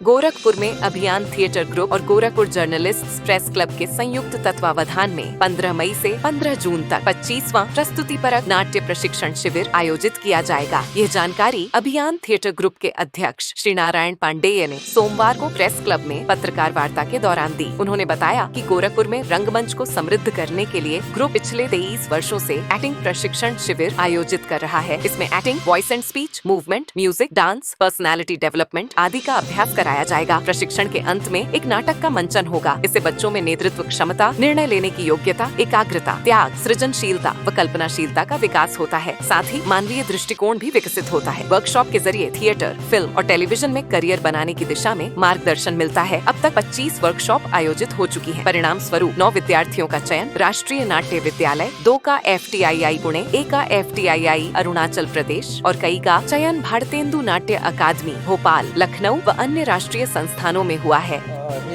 गोरखपुर में अभियान theatre group और गोरखपुर जर्नलिस्ट्स प्रेस क्लब के संयुक्त तत्वावधान में 15 मई से 15 जून तक 25वां प्रस्तुतिपरक नाट्य प्रशिक्षण शिविर आयोजित किया जाएगा। ये जानकारी अभियान थिएटर ग्रुप के अध्यक्ष श्री नारायण पांडेय ने सोमवार को प्रेस क्लब में पत्रकार वार्ता के दौरान दी। उन्होंने बताया कि गोरखपुर में रंगमंच को समृद्ध करने के लिए ग्रुप पिछले 23 वर्षों से एक्टिंग प्रशिक्षण शिविर आयोजित कर रहा है। इसमें acting, voice and speech, movement, music, dance, personality development आदि का अभ्यास कराया जाएगा। प्रशिक्षण के अंत में एक नाटक का मंचन होगा। इससे बच्चों में नेतृत्व क्षमता, निर्णय लेने की योग्यता, एकाग्रता, त्याग, सृजनशीलता व कल्पनाशीलता का विकास होता है। साथ ही मानवीय दृष्टिकोण भी विकसित होता है। वर्कशॉप के जरिए थिएटर, फिल्म और टेलीविजन में करियर बनाने की दिशा में मार्गदर्शन मिलता है। अब तक 25 वर्कशॉप आयोजित हो चुकी है। परिणाम स्वरूप 9 विद्यार्थियों का चयन राष्ट्रीय नाट्य विद्यालय, 2 का FTII पुणे, 1 का FTII अरुणाचल प्रदेश और कई का चयन भारतेंदु नाट्य अकादमी भोपाल, लखनऊ व अन्य राष्ट्रीय संस्थानों में हुआ है।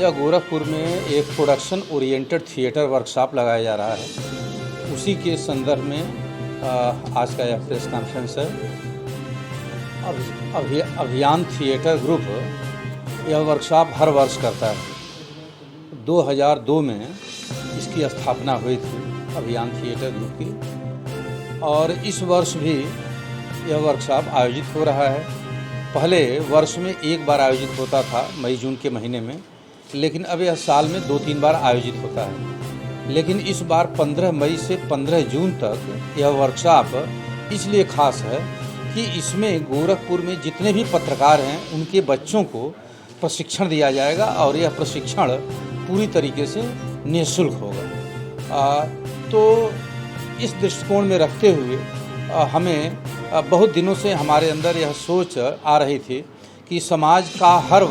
यह गोरखपुर में एक प्रोडक्शन ओरिएंटेड थिएटर वर्कशॉप लगाया जा रहा है। उसी के संदर्भ में आज का यह प्रेस कॉन्फ्रेंस है। अभियान थिएटर ग्रुप यह वर्कशॉप हर वर्ष करता है। 2002 में इसकी स्थापना हुई थी अभियान थिएटर ग्रुप की, और इस वर्ष भी यह वर्कशॉप आयोजित हो रहा है। पहले वर्ष में एक बार आयोजित होता था मई जून के महीने में, लेकिन अब यह साल में 2-3 बार आयोजित होता है। लेकिन इस बार 15 मई से 15 जून तक यह वर्कशॉप इसलिए खास है कि इसमें गोरखपुर में जितने भी पत्रकार हैं उनके बच्चों को प्रशिक्षण दिया जाएगा, और यह प्रशिक्षण पूरी तरीके से निःशुल्क होगा। तो इस दृष्टिकोण में रखते हुए हमें बहुत दिनों से हमारे अंदर यह सोच आ रही थी कि समाज का हर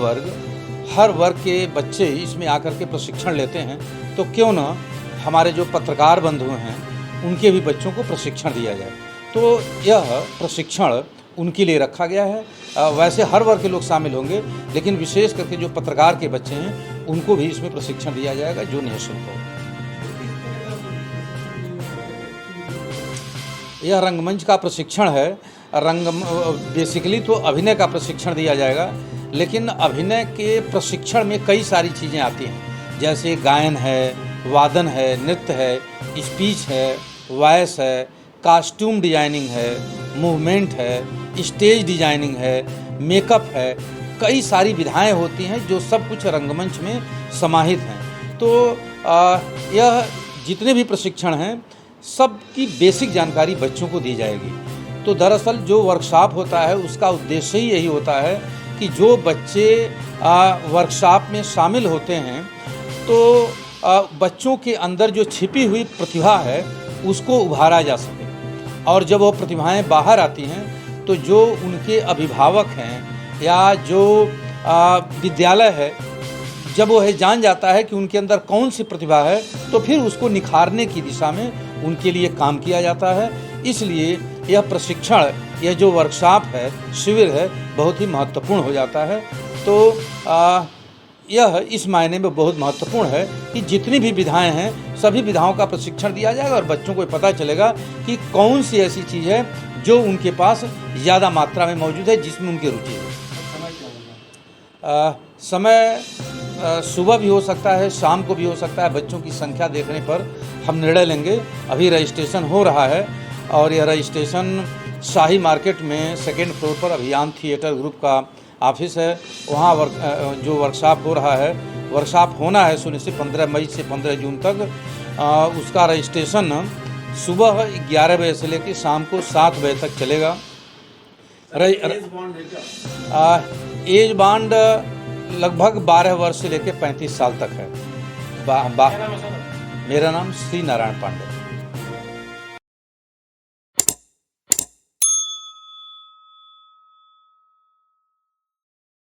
वर्ग के बच्चे इसमें आकर के प्रशिक्षण लेते हैं, तो क्यों न हमारे जो पत्रकार बंधु हैं उनके भी बच्चों को प्रशिक्षण दिया जाए। तो यह प्रशिक्षण उनके लिए रखा गया है। वैसे हर वर्ग के लोग शामिल होंगे, लेकिन विशेष करके जो पत्रकार के बच्चे हैं उनको भी इसमें प्रशिक्षण दिया जाएगा जो निःशुल्क होगा। यह रंगमंच का प्रशिक्षण है। बेसिकली तो अभिनय का प्रशिक्षण दिया जाएगा, लेकिन अभिनय के प्रशिक्षण में कई सारी चीज़ें आती हैं, जैसे गायन है, वादन है, नृत्य है, स्पीच है, वॉइस है, कॉस्ट्यूम डिजाइनिंग है, मूवमेंट है, स्टेज डिजाइनिंग है, मेकअप है। कई सारी विधाएं होती हैं जो सब कुछ रंगमंच में समाहित हैं। तो यह जितने भी प्रशिक्षण हैं सबकी बेसिक जानकारी बच्चों को दी जाएगी। तो दरअसल जो वर्कशॉप होता है उसका उद्देश्य ही यही होता है कि जो बच्चे वर्कशॉप में शामिल होते हैं तो बच्चों के अंदर जो छिपी हुई प्रतिभा है उसको उभारा जा सके, और जब वो प्रतिभाएं बाहर आती हैं तो जो उनके अभिभावक हैं या जो विद्यालय है, जब वो जान जाता है कि उनके अंदर कौन सी प्रतिभा है, तो फिर उसको निखारने की दिशा में उनके लिए काम किया जाता है। इसलिए यह प्रशिक्षण, यह जो वर्कशॉप है, शिविर है, बहुत ही महत्वपूर्ण हो जाता है। तो यह इस मायने में बहुत महत्वपूर्ण है कि जितनी भी विधाएं हैं सभी विधाओं का प्रशिक्षण दिया जाएगा, और बच्चों को पता चलेगा कि कौन सी ऐसी चीज़ है जो उनके पास ज़्यादा मात्रा में मौजूद है, जिसमें उनकी रुचि है। समय सुबह भी हो सकता है, शाम को भी हो सकता है। बच्चों की संख्या देखने पर हम निर्णय लेंगे। अभी रजिस्ट्रेशन हो रहा है, और यह रजिस्ट्रेशन शाही मार्केट में 2nd फ्लोर पर अभियान थिएटर ग्रुप का ऑफिस है। वहाँ जो वर्कशॉप हो रहा है, वर्कशॉप होना है सुनिश्चित 15 मई से 15 जून तक। उसका रजिस्ट्रेशन सुबह 11 बजे से लेकर शाम को 7 बजे तक चलेगा। एज बाउंड लगभग 12 वर्ष से लेकर 35 साल तक है। मेरा नाम श्री नारायण पांडे।